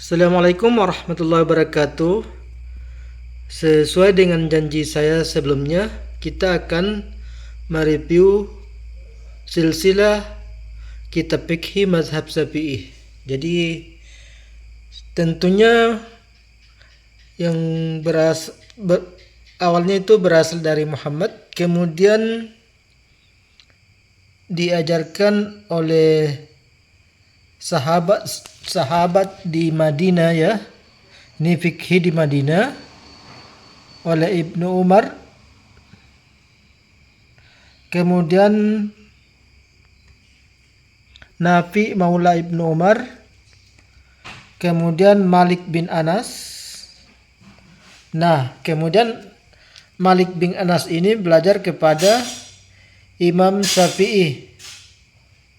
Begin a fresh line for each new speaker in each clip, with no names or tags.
Assalamualaikum warahmatullahi wabarakatuh. Sesuai dengan janji saya sebelumnya, kita akan mereview silsilah kitab fikih mazhab Syafi'i. Jadi tentunya yang awalnya itu berasal dari Muhammad, kemudian diajarkan oleh sahabat di Madinah ya. Ini fikih di Madinah oleh Ibnu Umar. Kemudian Nafi Maula Ibnu Umar. Kemudian Malik bin Anas. Nah, kemudian Malik bin Anas ini belajar kepada Imam Syafi'i.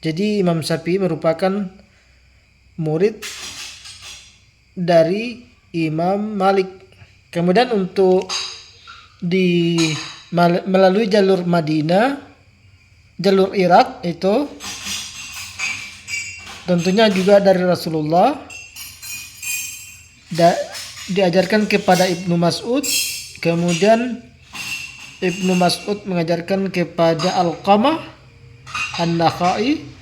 Jadi Imam Syafi'i merupakan murid dari Imam Malik. Kemudian untuk melalui jalur Madinah, jalur Irak itu tentunya juga dari Rasulullah, diajarkan kepada Ibnu Mas'ud. Kemudian Ibnu Mas'ud mengajarkan kepada Alqamah An-Nakhai,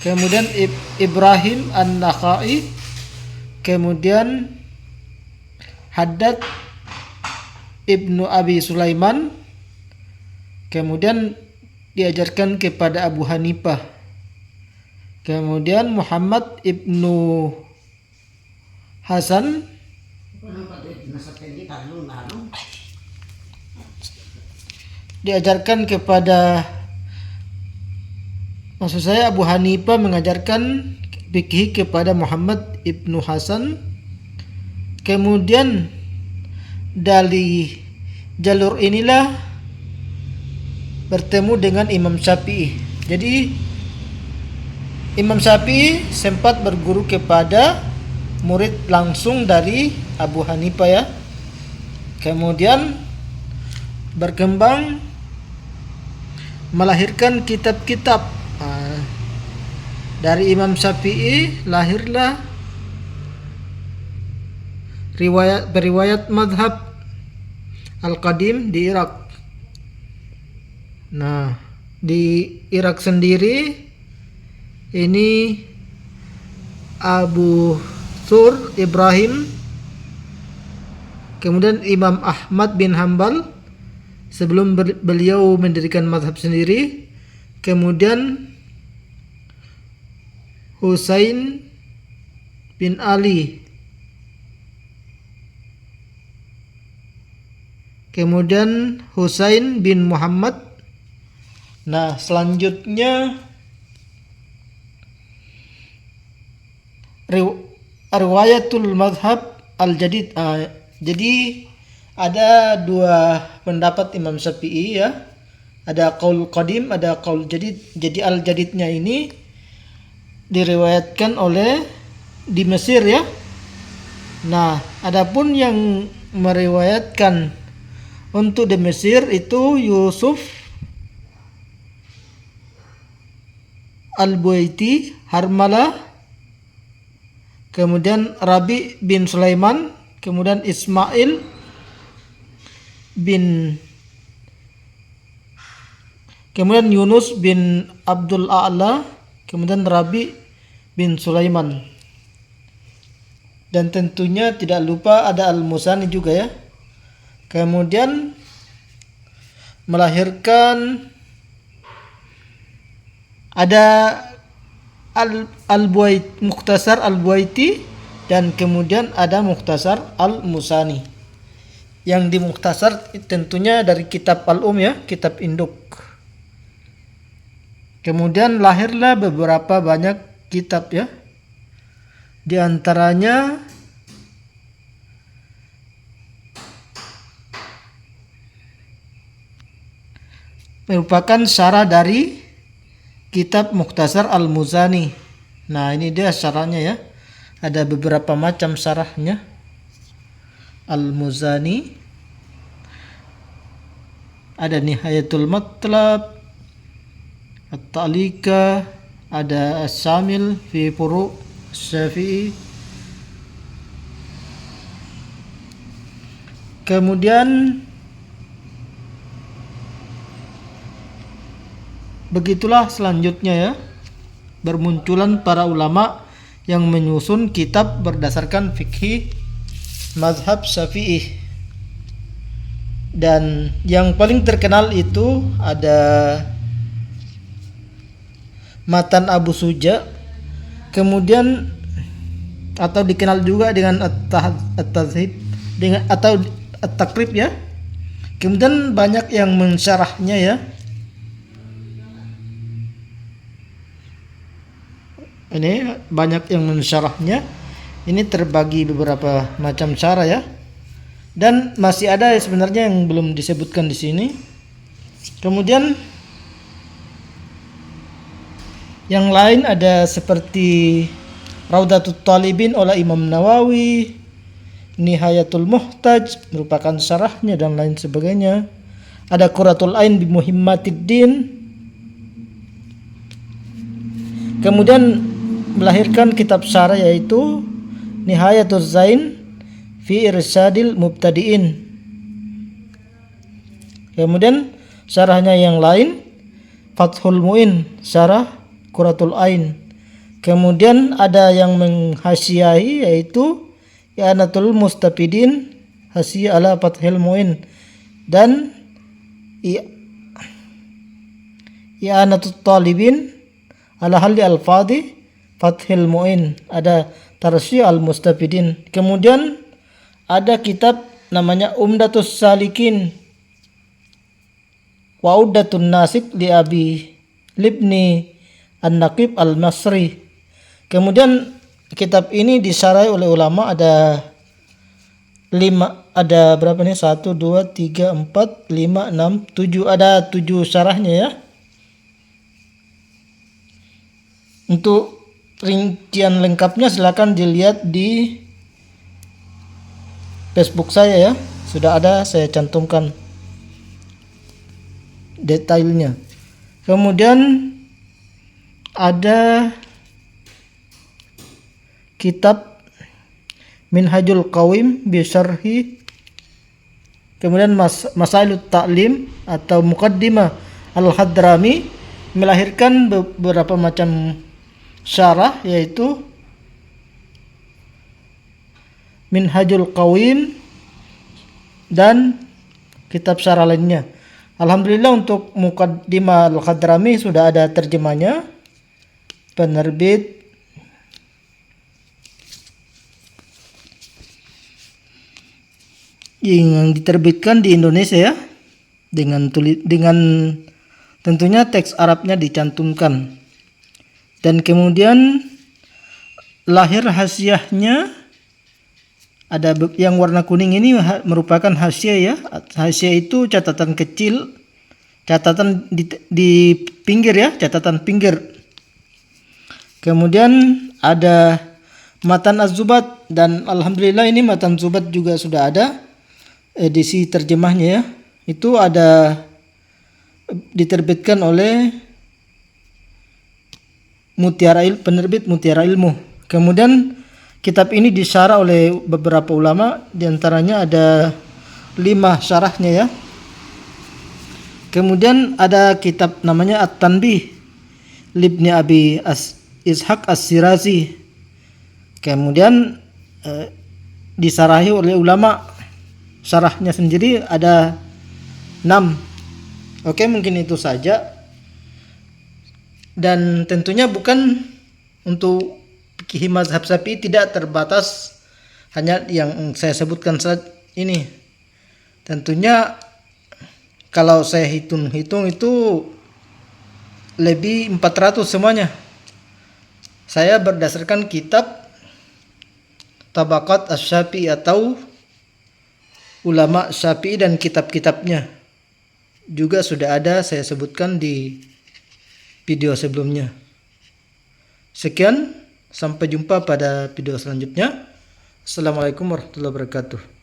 kemudian Ibrahim An-Nakhai, kemudian Haddad Ibnu Abi Sulaiman, kemudian diajarkan kepada Abu Hanifah, kemudian Muhammad Ibnu Hasan, diajarkan kepada Abu Hanifah mengajarkan fikih kepada Muhammad Ibnu Hasan. Kemudian dari jalur inilah bertemu dengan Imam Syafi'i. Jadi Imam Syafi'i sempat berguru kepada murid langsung dari Abu Hanifah ya. Kemudian berkembang melahirkan kitab-kitab. Dari Imam Syafi'i lahirlah riwayat madhab Al-Qadim di Irak. Nah, di Irak sendiri ini Abu Thur Ibrahim, kemudian Imam Ahmad bin Hambal sebelum beliau mendirikan madhab sendiri, kemudian Husain bin Ali, kemudian Husain bin Muhammad. Nah, selanjutnya riwayatul madhab al-jadid. Jadi ada dua pendapat Imam Syafi'i ya. Ada qaul qadim, ada qaul jadid. Jadi al-jadidnya ini diriwayatkan oleh di Mesir ya. Nah, adapun yang meriwayatkan untuk di Mesir itu Yusuf Al-Buaiti Harmalah, kemudian Rabi bin Sulaiman, kemudian Ismail bin, kemudian Yunus bin Abdul A'la, kemudian Rabi bin Sulaiman. Dan tentunya tidak lupa ada Al-Musani juga ya. Kemudian melahirkan ada Mukhtasar Al-Buaiti, dan kemudian ada Mukhtasar Al-Musani. Yang di Mukhtasar tentunya dari kitab Al-Um ya, kitab induk. Kemudian lahirlah beberapa banyak kitab ya. Di antaranya merupakan syarah dari kitab Mukhtasar Al-Muzani. Nah, ini dia syarahnya ya. Ada beberapa macam syarahnya. Al-Muzani, ada Nihayatul Matlab, At-Ta'lika, ada As-Samil fi Furu' Syafi'i, Kemudian begitulah selanjutnya ya, bermunculan para ulama yang menyusun kitab berdasarkan fikih mazhab Syafi'i. Dan yang paling terkenal itu ada Matan Abu Suja, kemudian atau dikenal juga dengan At-Tazhib dengan atau At-Taqrib ya. Kemudian banyak yang mensyarahnya ya. Ini banyak yang mensyarahnya. Ini terbagi beberapa macam cara ya. Dan masih ada sebenarnya yang belum disebutkan di sini. Kemudian yang lain ada seperti Raudatul Talibin oleh Imam Nawawi, Nihayatul Muhtaj merupakan syarahnya dan lain sebagainya. Ada Qurratul Ain bi Muhimmatiddin. Kemudian melahirkan kitab syarah yaitu Nihayatul Zain fi Irsyadil Mubtadi'in. Kemudian syarahnya yang lain Fathul Mu'in, syarah Qurratul Ain. Kemudian ada yang menghasyiahi yaitu I'anatul Mustafidin hasyiah ala Fathul Mu'in dan I'anatul Talibin ala halli al-fadhi Fathul Mu'in. Ada Tarsyi al-Mustafidin. Kemudian ada kitab namanya Umdatus Salikin wa Uddatun Nasik li Abi Libni An-Naqib Al-Masri. Kemudian kitab ini disarai oleh ulama ada berapa nih? 1 2 3 4 5 6 7, ada 7 syarahnya ya. Untuk rincian lengkapnya silakan dilihat di Facebook saya ya, sudah ada saya cantumkan detailnya. Kemudian ada kitab Minhajul Qawim bi Syarhi, kemudian Masailut Ta'lim atau Muqaddimah Al-Hadrami melahirkan beberapa macam syarah yaitu Minhajul Qawim dan kitab syarah lainnya. Alhamdulillah untuk Muqaddimah Al-Hadrami sudah ada terjemahnya. Penerbit yang diterbitkan di Indonesia ya, dengan tentunya teks Arabnya dicantumkan. Dan kemudian lahir hasyiahnya. Ada yang warna kuning ini merupakan hasyiah ya. Hasyiah itu catatan kecil, catatan di pinggir ya, catatan pinggir. Kemudian ada Matan Az-Zubat, dan alhamdulillah ini Matan Zubat juga sudah ada edisi terjemahnya ya. Itu ada diterbitkan oleh penerbit Mutiara Ilmu. Kemudian kitab ini disyarah oleh beberapa ulama, diantaranya ada 5 syarahnya ya. Kemudian ada kitab namanya At-Tanbih Libni Abi Ishaq As-Sirazi. Kemudian disarahi oleh ulama, syarahnya sendiri ada 6. Oke, mungkin itu saja. Dan tentunya bukan untuk fikih mazhab Syafi'i tidak terbatas hanya yang saya sebutkan saat ini. Tentunya kalau saya hitung-hitung itu lebih 400 semuanya. Saya berdasarkan kitab Tabaqat Asy-Syafi'i atau ulama Syafi'i dan kitab-kitabnya. Juga sudah ada saya sebutkan di video sebelumnya. Sekian, sampai jumpa pada video selanjutnya. Assalamualaikum warahmatullahi wabarakatuh.